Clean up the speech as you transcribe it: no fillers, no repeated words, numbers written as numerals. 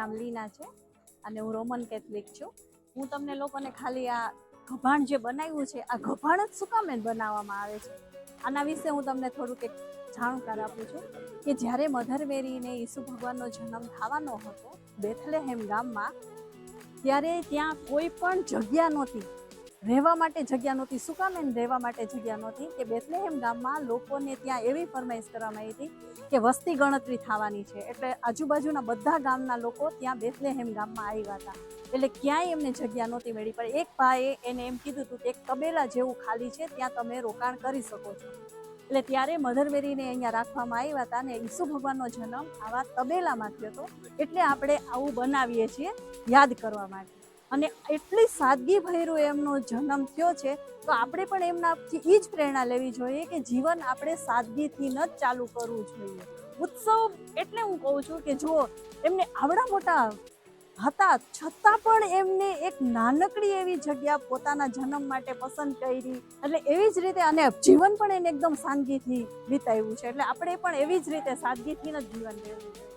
નામ લીના છે અને હું રોમન કેથલિક છું. હું તમને લોકોને ખાલી આ ગભાણ જે બનાવ્યું છે, આ ગભાણ જ શું કામ બનાવવામાં આવે છે, આના વિશે હું તમને થોડુંક એક જાણકાર આપું છું કે જ્યારે મધર મેરીને ઈસુ ભગવાનનો જન્મ થવાનો હતો બેથલેહેમ ગામમાં, ત્યારે ત્યાં કોઈ પણ જગ્યા નહોતી, રહેવા માટે જગ્યા નહોતી. શું કામ રહેવા માટે જગ્યા નહોતી કે બેથલેહેમ ગામમાં લોકોને ત્યાં એવી ફરમાઈશ કરવામાં આવી હતી કે વસ્તી ગણતરી થવાની છે, એટલે આજુબાજુના બધા ગામના લોકો ત્યાં બેથલેહેમ ગામમાં આવ્યા હતા. એટલે ક્યાંય એમને જગ્યા નહોતી મળી. પણ એક ભાઈએ એને એમ કીધું હતું કે એક તબેલા જેવું ખાલી છે, ત્યાં તમે રોકાણ કરી શકો છો. એટલે ત્યારે મધર મેરીને અહીંયા રાખવામાં આવ્યા હતા અને ઈસુ ભગવાનનો જન્મ આવા તબેલામાં થયો હતો. એટલે આપણે આવું બનાવીએ છીએ યાદ કરવા માટે. અને એટલી સાદગી ભર્યું એમનો જન્મ થયો છે, તો આપણે પણ એમનાથી એ જ પ્રેરણા લેવી જોઈએ કે જીવન આપણે સાદગીથી જ ચાલુ કરવું જોઈએ. ઉત્સવ એટલે હું કહું છું કે જો એમને આવડા મોટા હતા છતાં પણ એમને એક નાનકડી એવી જગ્યા પોતાના જન્મ માટે પસંદ કરી, એટલે એવી જ રીતે અને જીવન પણ એને એકદમ સાદગીથી વિતાવ્યું છે. એટલે આપણે પણ એવી જ રીતે સાદગીથી જ જીવન જીવવું જોઈએ.